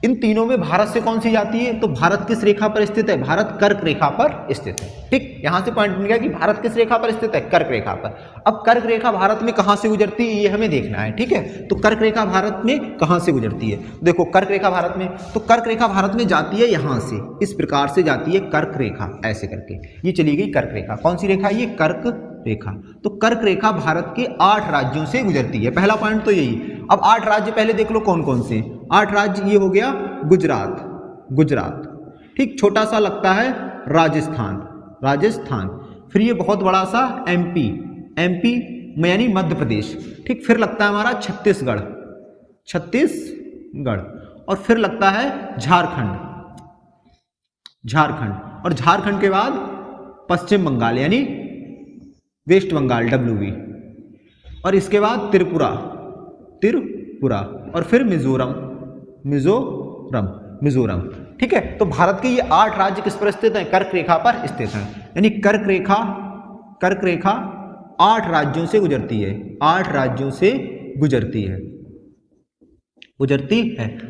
[SPEAKER 1] इन तीनों में भारत से कौन सी जाती है? तो भारत किस रेखा पर स्थित है? भारत कर्क रेखा पर स्थित है। ठीक, यहां से पॉइंट मिल गया कि भारत किस रेखा पर स्थित है, कर्क रेखा पर। अब कर्क रेखा भारत में कहां से गुजरती है, ये हमें देखना है। ठीक है, तो कर्क रेखा भारत में कहां से गुजरती है? देखो कर्क रेखा भारत में, तो कर्क रेखा भारत में जाती है यहां से, इस प्रकार से जाती है कर्क रेखा, ऐसे करके ये चली गई कर्क रेखा। कौन सी रेखा? ये कर्क रेखा। तो कर्क रेखा भारत के 8 राज्यों से गुजरती है। पहला पॉइंट तो यही। अब 8 राज्य पहले देख लो कौन कौन से। 8 राज्य ये हो गया गुजरात, ठीक, छोटा सा लगता है राजस्थान, फिर ये बहुत बड़ा सा एमपी में यानी मध्य प्रदेश, ठीक, फिर लगता है हमारा छत्तीसगढ़, और फिर लगता है झारखंड, और झारखंड के बाद पश्चिम बंगाल यानी वेस्ट बंगाल WB, और इसके बाद त्रिपुरा, और फिर मिजोरम। ठीक है, तो भारत के ये 8 राज्य किस पर स्थित हैं? कर्क रेखा पर स्थित हैं। यानी कर्क रेखा 8 राज्यों से गुजरती है, 8 राज्यों से गुजरती है।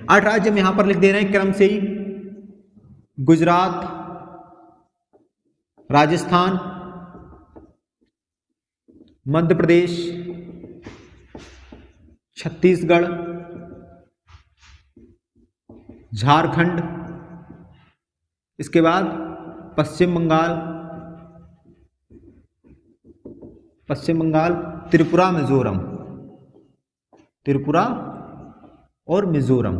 [SPEAKER 1] 8 राज्य हम यहां पर लिख दे रहे हैं क्रम से ही। गुजरात, राजस्थान, मध्य प्रदेश, छत्तीसगढ़, झारखंड, इसके बाद पश्चिम बंगाल, त्रिपुरा और मिजोरम।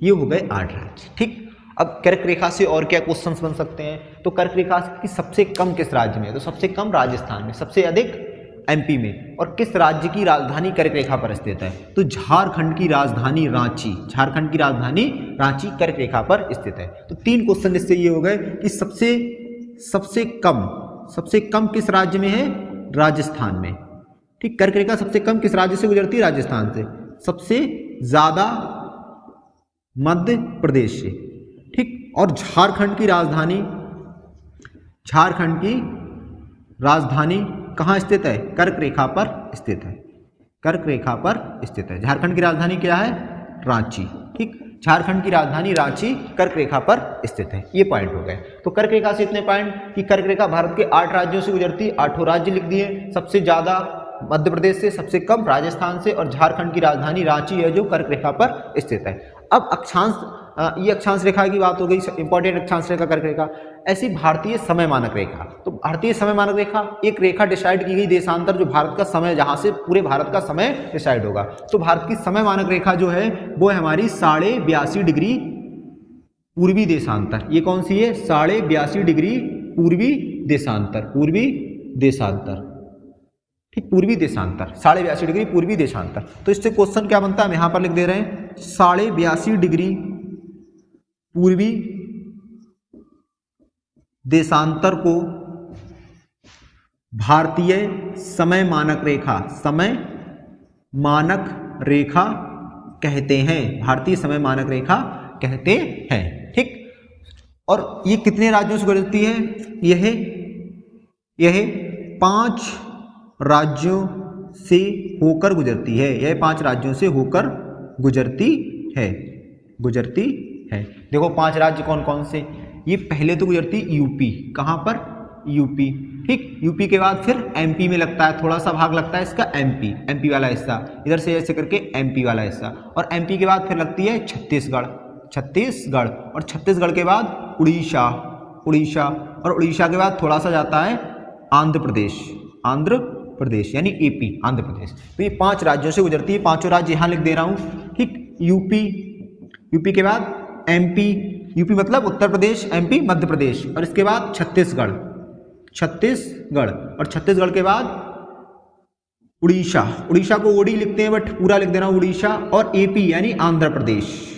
[SPEAKER 1] ये हो गए 8 राज्य। ठीक, अब कर्क रेखा से और क्या क्वेश्चंस बन सकते हैं? तो कर्क रेखा की सबसे कम किस राज्य में है? तो सबसे कम राजस्थान में, सबसे अधिक MP में। और किस राज्य की राजधानी कर्क रेखा पर स्थित है? तो झारखंड की राजधानी रांची, कर्क रेखा पर स्थित है। तो 3 क्वेश्चन इससे ये हो गए कि सबसे कम किस राज्य में है? राजस्थान में। ठीक, कर्क रेखा सबसे कम किस राज्य से गुजरती है? राजस्थान से। सबसे ज्यादा मध्य प्रदेश से। ठीक, और झारखंड की राजधानी कहाँ स्थित है? कर्क रेखा पर स्थित है, झारखंड की राजधानी क्या है? रांची। ठीक, झारखंड की राजधानी रांची कर्क रेखा पर स्थित है। ये पॉइंट हो गए। तो कर्क रेखा से इतने पॉइंट कि कर्क रेखा भारत के 8 राज्यों से गुजरती, 8 राज्य लिख दिए, सबसे ज्यादा मध्य प्रदेश से, सबसे कम राजस्थान से, और झारखंड की राजधानी रांची है जो कर्क रेखा पर स्थित है। अब अक्षांश, ये अक्षांश रेखा की बात हो गई, इंपॉर्टेंट अक्षांश रेखा कर्क रेखा। ऐसी भारतीय समय मानक रेखा, तो भारतीय समय मानक रेखा एक रेखा डिसाइड की गई देशांतर, जो भारत का समय, जहां से पूरे भारत का समय डिसाइड होगा। तो भारत की समय मानक रेखा जो है वो है हमारी 82.5 डिग्री पूर्वी देशांतर। ये कौन सी है? 82.5 डिग्री पूर्वी देशांतर। ठीक, पूर्वी देशांतर, 82.5 डिग्री पूर्वी देशांतर। तो इससे क्वेश्चन क्या बनता है, हम यहां पर लिख दे रहे हैं 82.5 डिग्री पूर्वी देशांतर को भारतीय समय मानक रेखा कहते हैं, भारतीय समय मानक रेखा कहते हैं। ठीक, और ये कितने राज्यों से गुजरती है? यह 5 राज्यों से होकर गुजरती है। यह 5 राज्यों से होकर गुजरती है। देखो 5 राज्य कौन कौन से? ये पहले तो गुजरती यूपी। कहाँ पर? यूपी। ठीक, यूपी के बाद फिर एमपी में लगता है, थोड़ा सा भाग लगता है इसका एमपी वाला हिस्सा, इधर से ऐसे करके एमपी वाला हिस्सा, और एमपी के बाद फिर लगती है छत्तीसगढ़, और छत्तीसगढ़ के बाद उड़ीसा, और उड़ीसा के बाद थोड़ा सा जाता है आंध्र प्रदेश यानी एपी, आंध्र प्रदेश। तो ये 5 राज्यों से गुजरती है। 5 राज्य यहाँ लिख दे रहा हूँ। ठीक, यूपी के बाद एमपी, यूपी मतलब उत्तर प्रदेश, एमपी मध्य प्रदेश, और इसके बाद छत्तीसगढ़, और छत्तीसगढ़ के बाद उड़ीसा को ओडी लिखते हैं बट पूरा लिख देना उड़ीसा, और एपी यानी आंध्र प्रदेश।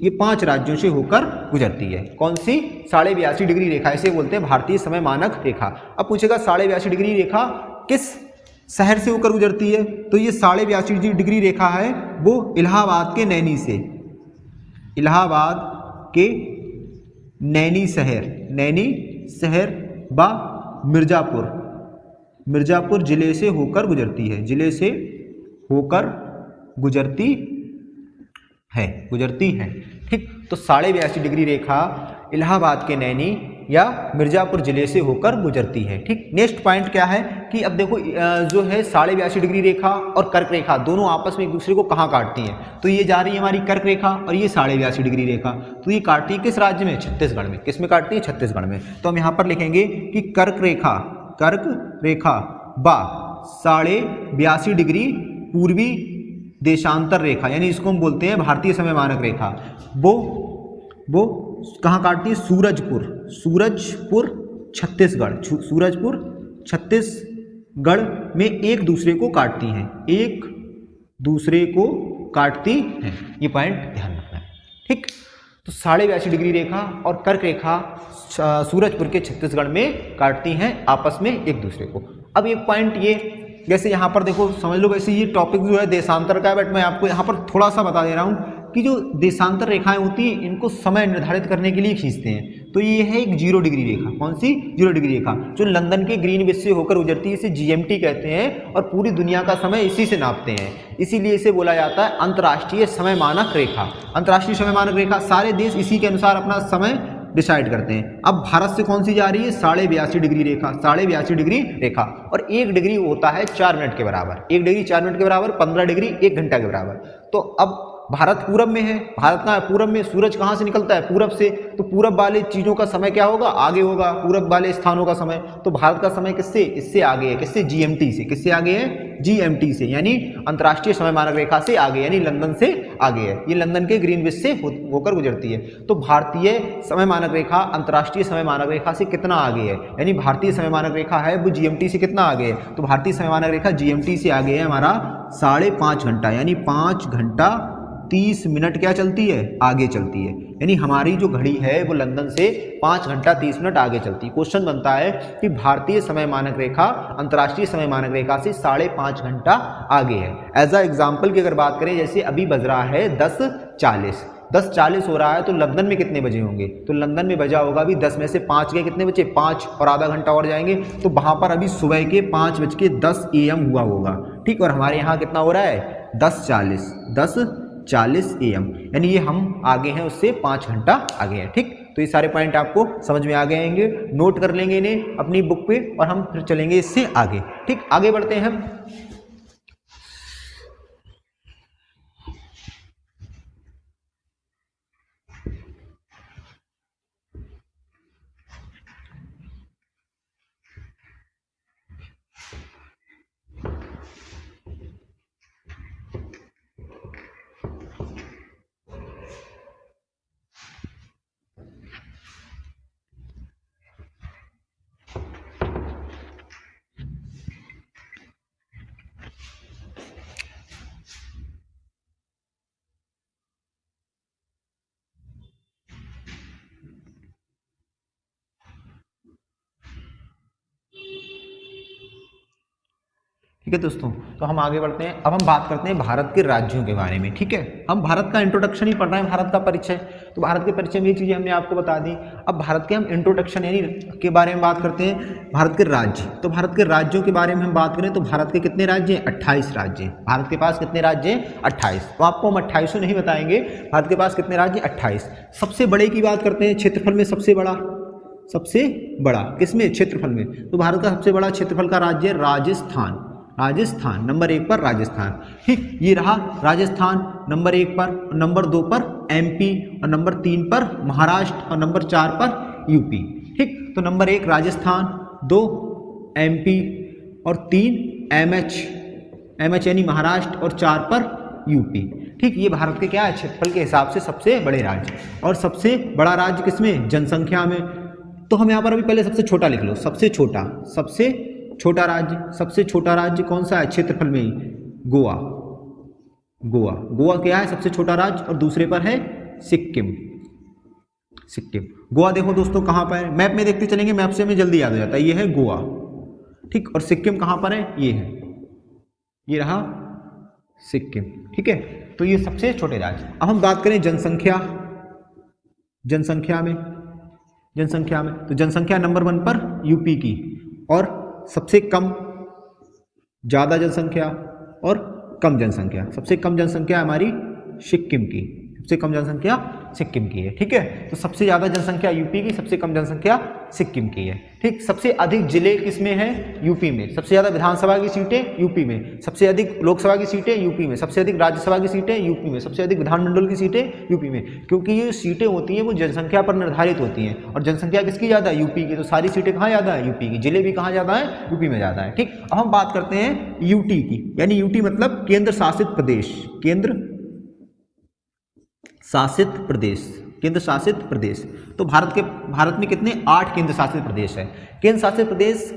[SPEAKER 1] ये 5 राज्यों से होकर गुजरती है। कौन सी? 82.5 डिग्री रेखा, इसे बोलते हैं भारतीय समय मानक रेखा। अब पूछेगा 82.5 डिग्री रेखा किस शहर से होकर गुजरती है? तो ये 82.5 डिग्री रेखा है वो इलाहाबाद के नैनी से, इलाहाबाद के नैनी शहर व मिर्जापुर जिले से होकर गुजरती है, गुजरती है। ठीक, तो 82.5 डिग्री रेखा इलाहाबाद के नैनी या मिर्जापुर जिले से होकर गुजरती है। ठीक, नेक्स्ट पॉइंट क्या है कि अब देखो जो है 82.5 डिग्री रेखा और कर्क रेखा दोनों आपस में एक दूसरे को कहाँ काटती हैं? तो ये जा रही है हमारी कर्क रेखा और ये 82.5 डिग्री रेखा, तो ये काटती है किस राज्य में? छत्तीसगढ़ में। किस में काटती है? छत्तीसगढ़ में। तो हम यहाँ पर लिखेंगे कि कर्क रेखा व 82.5 डिग्री पूर्वी देशांतर रेखा, यानी इसको हम बोलते हैं भारतीय समय मानक रेखा, वो कहाँ काटती है? सूरजपुर छत्तीसगढ़ में एक दूसरे को काटती हैं, ये पॉइंट ध्यान रखना है। ठीक, तो 82.5 डिग्री रेखा और कर्क रेखा सूरजपुर के छत्तीसगढ़ में काटती हैं आपस में एक दूसरे को। अब एक पॉइंट ये, जैसे यहाँ पर देखो समझ लो, वैसे ये टॉपिक जो है देशांतर का है, बट मैं आपको यहाँ पर थोड़ा सा बता दे रहा हूँ कि जो देशांतर रेखाएं होती हैं इनको समय निर्धारित करने के लिए खींचते हैं। तो ये है एक 0 डिग्री रेखा। कौन सी? 0 डिग्री रेखा, जो लंदन के ग्रीनविच से होकर गुजरती है, इसे जीएमटी कहते हैं, और पूरी दुनिया का समय इसी से नापते हैं, इसीलिए इसे बोला जाता है अंतर्राष्ट्रीय समय मानक रेखा। अंतर्राष्ट्रीय समय मानक रेखा, सारे देश इसी के अनुसार अपना समय डिसाइड करते हैं। अब भारत से कौन सी जा रही है? 82.5 डिग्री रेखा, 82.5 डिग्री रेखा, और 1 डिग्री होता है 4 मिनट के बराबर, 1 डिग्री 4 मिनट के बराबर, 15 डिग्री 1 घंटा के बराबर। तो अब भारत पूरब में है, भारत का पूरब में सूरज कहाँ से निकलता है? पूरब से, तो पूरब वाले चीजों का समय क्या होगा? आगे होगा, पूरब वाले स्थानों का समय। तो भारत का समय किससे? इससे आगे है। किससे? जीएमटी से। किससे आगे है? जीएमटी से, यानी अंतर्राष्ट्रीय समय मानक रेखा से आगे, यानी लंदन से आगे है। ये लंदन के ग्रीनविच से होकर गुजरती है। तो भारतीय समय मानक रेखा अंतर्राष्ट्रीय समय मानक रेखा से कितना आगे है? यानी भारतीय समय मानक रेखा है वो जीएमटी से कितना आगे है? तो भारतीय समय मानक रेखा जीएमटी से आगे है हमारा 5.5 घंटा, यानी 5 घंटा 30 मिनट क्या चलती है? आगे चलती है। यानी हमारी जो घड़ी है वो लंदन से 5 घंटा 30 मिनट आगे चलती है। क्वेश्चन बनता है कि भारतीय समय मानक रेखा अंतर्राष्ट्रीय समय मानक रेखा से 5.5 घंटा आगे है। एज अ एग्जाम्पल की अगर बात करें, जैसे अभी बज रहा है 10:40 हो रहा है, तो लंदन में कितने बजे होंगे? तो लंदन में बजा होगा अभी 10 में से 5 गए, कितने बचे? 5, और आधा घंटा और जाएंगे तो वहां पर अभी सुबह के 5:10 AM हुआ होगा। ठीक, और हमारे यहाँ कितना हो रहा है? 10:40 AM, यानी ये हम आगे हैं उससे 5 घंटा आगे हैं। ठीक, तो ये सारे पॉइंट आपको समझ में आ गए होंगे, नोट कर लेंगे इन्हें अपनी बुक पे, और हम फिर चलेंगे इससे आगे। ठीक, आगे बढ़ते हैं हम। है दोस्तों। तो हम आगे बढ़ते हैं। अब हम बात करते हैं भारत के राज्यों के बारे में। ठीक है, हम भारत का इंट्रोडक्शन ही पढ़ रहे हैं, भारत का परिचय। तो भारत के परिचय में ये चीज़ें हमने आपको बता दी। अब भारत के हम इंट्रोडक्शन यानी के बारे में बात करते हैं। भारत के राज्य, तो भारत के राज्यों के बारे में हम बात करें तो भारत के कितने राज्य हैं? 28 राज्य हैं। भारत के पास कितने राज्य हैं? 28। तो आपको हम 28 नहीं बताएंगे, भारत के पास कितने राज्य? 28। सबसे बड़े की बात करते हैं, क्षेत्रफल में सबसे बड़ा किसमें? क्षेत्रफल में। तो भारत का सबसे बड़ा क्षेत्रफल का राज्य है राजस्थान। राजस्थान नंबर 1 पर राजस्थान। ठीक, ये रहा राजस्थान नंबर 1 पर, नंबर 2 पर MP, और नंबर 3 पर महाराष्ट्र, और नंबर 4 पर यूपी। ठीक, तो नंबर 1 राजस्थान, 2 MP और 3 MH यानी महाराष्ट्र, और 4 पर यूपी। ठीक, ये भारत के क्या है? क्षेत्रफल के हिसाब से सबसे बड़े राज्य। और सबसे बड़ा राज्य किसमें? जनसंख्या में। तो हम यहाँ पर अभी पहले सबसे छोटा लिख लो, सबसे छोटा राज्य कौन सा है? क्षेत्रफल में ही गोवा। गोवा क्या है? सबसे छोटा राज्य। और दूसरे पर है सिक्किम। गोवा देखो दोस्तों कहाँ पर है, मैप में देखते चलेंगे, मैप से हमें जल्दी याद हो जाता है। ये है गोवा। ठीक, और सिक्किम कहाँ पर है? ये है, ये रहा सिक्किम। ठीक है, तो ये सबसे छोटे राज्य। अब हम बात करें जनसंख्या में, तो जनसंख्या नंबर 1 पर यूपी की, और सबसे कम, ज़्यादा जनसंख्या और कम जनसंख्या। सबसे कम जनसंख्या हमारी सिक्किम की, सबसे कम जनसंख्या सिक्किम की है। ठीक है, तो सबसे ज़्यादा जनसंख्या यूपी की, सबसे कम जनसंख्या सिक्किम की है। ठीक, सबसे अधिक जिले किसमें है? यूपी में। सबसे ज़्यादा विधानसभा की सीटें यूपी में, सबसे अधिक लोकसभा की सीटें यूपी में, सबसे अधिक राज्यसभा की सीटें यूपी में, सबसे अधिक विधानमंडल की सीटें यूपी में। क्योंकि ये सीटें होती हैं वो जनसंख्या पर निर्धारित होती हैं, और जनसंख्या किसकी ज़्यादा है? यूपी की। तो सारी सीटें कहाँ ज़्यादा है? यूपी की। जिले भी कहाँ ज़्यादा है? यूपी में ज़्यादा है। ठीक, अब हम बात करते हैं यूटी की, यानी यूटी मतलब केंद्र शासित प्रदेश। केंद्र शासित प्रदेश। तो भारत में कितने? 8 केंद्र शासित प्रदेश है। केंद्र शासित प्रदेश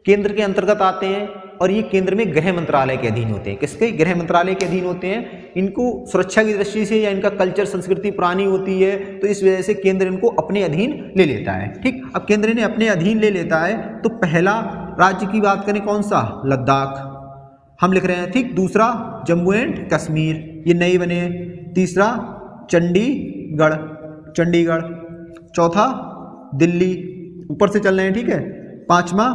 [SPEAKER 1] केंद्र के अंतर्गत आते हैं, और ये केंद्र में गृह मंत्रालय के अधीन होते हैं। किसके? गृह मंत्रालय के अधीन होते हैं। इनको सुरक्षा की दृष्टि से या इनका कल्चर संस्कृति पुरानी होती है, तो इस वजह से केंद्र इनको अपने अधीन ले लेता है। ठीक, अब केंद्र इन्हें अपने अधीन ले लेता है, तो पहला राज्य की बात करें कौन सा? लद्दाख हम लिख रहे हैं। ठीक, दूसरा जम्मू एंड कश्मीर, ये नए बने हैं। तीसरा चंडीगढ़। चौथा दिल्ली, ऊपर से चल रहे हैं। ठीक है, 5वां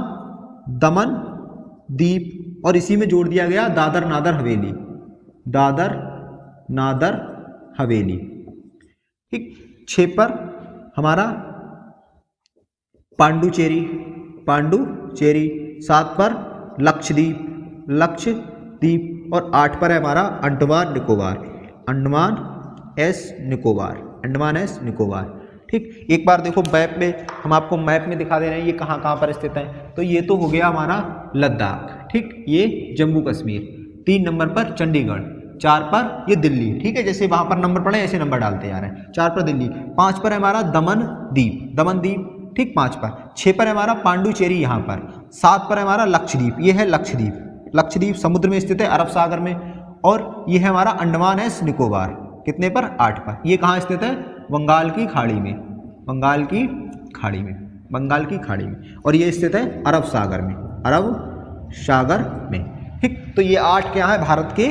[SPEAKER 1] दमन दीप, और इसी में जोड़ दिया गया दादर नागर हवेली। ठीक, 6 पर हमारा पांडुचेरी। 7 पर लक्षद्वीप, और 8 पर है हमारा अंडमान निकोबार। ठीक, एक बार देखो मैप में, हम आपको मैप में दिखा दे रहे हैं ये कहाँ पर स्थित है। तो ये तो हो गया हमारा लद्दाख। ठीक, ये जम्मू कश्मीर। 3 नंबर पर चंडीगढ़, 4 पर ये दिल्ली। ठीक है, जैसे वहाँ पर नंबर पड़े ऐसे नंबर डालते जा रहे हैं। 4 पर दिल्ली, 5 पर है हमारा दमन द्वीप। ठीक, 5 पर। 6 पर है हमारा पांडुचेरी यहाँ पर। 7 पर है हमारा लक्षद्वीप, ये है लक्षद्वीप समुद्र में स्थित है, अरब सागर में। और ये है हमारा अंडमान एंड निकोबार, कितने पर? 8 पर। ये कहाँ स्थित है? बंगाल की खाड़ी में। और ये स्थित है अरब सागर में। ठीक, तो ये 8 क्या है? भारत के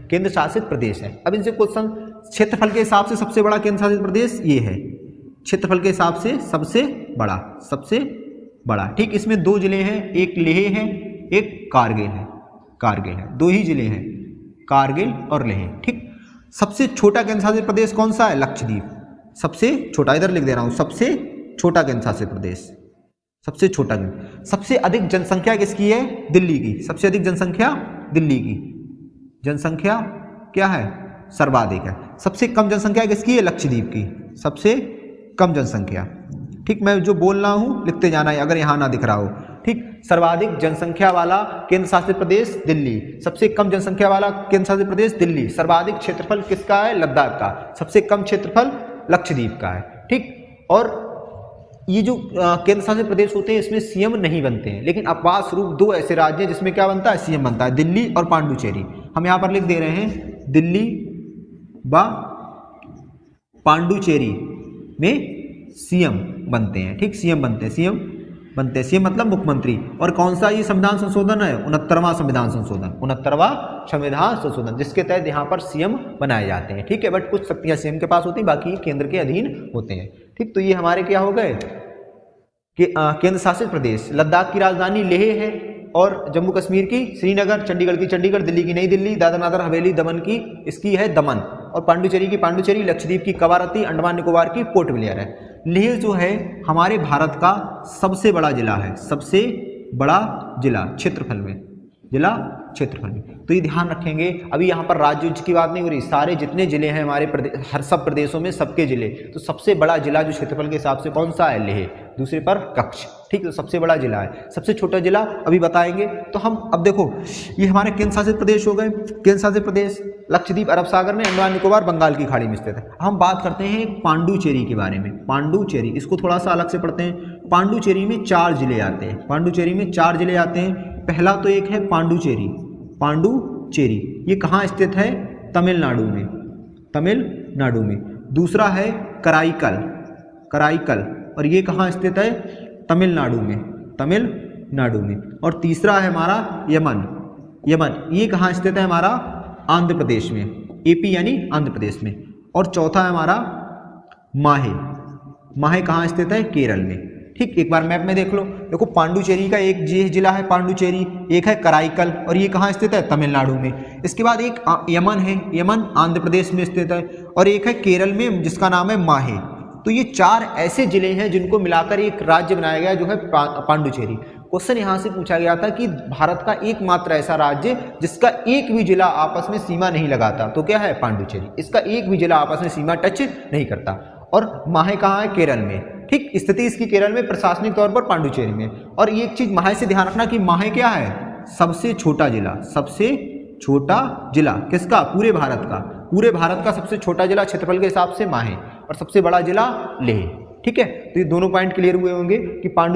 [SPEAKER 1] केंद्र शासित प्रदेश है। अब इनसे क्वेश्चन, क्षेत्रफल के हिसाब से सबसे बड़ा केंद्र शासित प्रदेश ये है, क्षेत्रफल के हिसाब से सबसे बड़ा। ठीक, इसमें 2 जिले हैं, एक लेह है, एक कारगिल है। 2 ही जिले हैं, कारगिल और लेह। ठीक, सबसे छोटा केंद्र शासित प्रदेश कौन सा है? लक्षद्वीप। सबसे छोटा, इधर लिख दे रहा हूं, सबसे छोटा केंद्र शासित प्रदेश, सबसे अधिक जनसंख्या किसकी है? दिल्ली की। सबसे अधिक जनसंख्या दिल्ली की। जनसंख्या क्या है? सर्वाधिक है। सबसे कम जनसंख्या किसकी है? लक्षद्वीप की, सबसे कम जनसंख्या। ठीक, मैं जो बोल रहा हूं लिखते जाना है अगर यहां ना दिख रहा हो। ठीक, सर्वाधिक जनसंख्या वाला केंद्र शासित प्रदेश दिल्ली, सबसे कम जनसंख्या वाला केंद्र शासित प्रदेश दिल्ली, सर्वाधिक क्षेत्रफल किसका है? लद्दाख का, सबसे कम क्षेत्रफल लक्षद्वीप का है। ठीक, और ये जो केंद्र शासित प्रदेश होते हैं इसमें सीएम नहीं बनते हैं, लेकिन अपवाद स्वरूप 2 ऐसे राज्य हैं जिसमें क्या बनता है? सीएम बनता है, दिल्ली और पांडुचेरी। हम यहाँ पर लिख दे रहे हैं, दिल्ली व पांडुचेरी में सीएम बनते हैं। ठीक, सीएम बनते हैं, सीएम बनते हैं। सीएम मतलब मुख्यमंत्री। और कौन सा ये संविधान संशोधन है? 69वां संविधान संशोधन, 69वां संविधान संशोधन, जिसके तहत यहाँ पर सीएम बनाए जाते हैं। ठीक है, बट कुछ शक्तियां सीएम के पास होती हैं, बाकी केंद्र के अधीन होते हैं। ठीक, तो ये हमारे क्या हो गए कि केंद्र शासित प्रदेश। लद्दाख की राजधानी लेह है और जम्मू कश्मीर की श्रीनगर, चंडीगढ़ की चंडीगढ़, दिल्ली की नई दिल्ली, दादर नगर हवेली दमन की इसकी है दमन, और पांडुचेरी की पांडुचेरी, लक्षद्वीप की कवारती, अंडमान निकोबार की पोर्ट ब्लेयर है। लेह जो है हमारे भारत का सबसे बड़ा जिला है, सबसे बड़ा जिला क्षेत्रफल में, जिला क्षेत्रफल में। तो ये ध्यान रखेंगे। अभी यहाँ पर राज्य की बात नहीं हो रही, सारे जितने जिले हैं हमारे प्रदेश, हर सब प्रदेशों में सबके जिले। तो सबसे बड़ा जिला जो क्षेत्रफल के हिसाब से कौन सा है? लेह। दूसरे पर कच्छ। ठीक, तो सबसे बड़ा जिला है। सबसे छोटा जिला अभी बताएंगे। तो हम अब देखो, ये हमारे केंद्र शासित प्रदेश हो गए। केंद्र शासित प्रदेश लक्षद्वीप अरब सागर में, अंडमान निकोबार बंगाल की खाड़ी में स्थित है। हम बात करते हैं पांडुचेरी के बारे में। पांडुचेरी, इसको थोड़ा सा अलग से पढ़ते हैं। पांडुचेरी में 4 जिले आते हैं। पांडुचेरी में 4 जिले आते हैं। पहला तो एक है पांडुचेरी। पांडुचेरी ये कहाँ स्थित है? तमिलनाडु में, तमिलनाडु में। दूसरा है कराईकल, कराईकल, और ये कहाँ स्थित है? तमिलनाडु में, तमिलनाडु में। और तीसरा है हमारा यमन, यमन ये कहाँ स्थित है? हमारा आंध्र प्रदेश में, एपी यानी आंध्र प्रदेश में। और चौथा है हमारा माहे, माहे कहाँ स्थित है? केरल में। ठीक, एक बार मैप में देख लो। देखो पांडुचेरी का एक जिला है पांडुचेरी, एक है कराईकल, और ये कहाँ स्थित है? तमिलनाडु में। इसके बाद एक यमन है, यमन आंध्र प्रदेश में स्थित है, और एक है केरल में जिसका नाम है माहे। तो ये 4 ऐसे जिले हैं जिनको मिलाकर एक राज्य बनाया गया जो है पांडुचेरी। क्वेश्चन यहाँ से पूछा गया था कि भारत का एकमात्र ऐसा राज्य जिसका एक भी जिला आपस में सीमा नहीं लगाता, तो क्या है? पांडुचेरी। इसका एक भी जिला आपस में सीमा टच नहीं करता। और माहे कहाँ है? केरल में। ठीक, स्थिति इसकी केरल में, प्रशासनिक तौर पर पांडुचेरी में। और एक चीज माहे से ध्यान रखना कि माहे क्या है? सबसे छोटा जिला, सबसे छोटा जिला किसका? पूरे भारत का। पूरे भारत का सबसे छोटा जिला क्षेत्रफल के हिसाब से माहे, और सबसे बड़ा जिला लेह। ठीक है, तो ये दोनों पॉइंट क्लियर हुए होंगे कि पांडु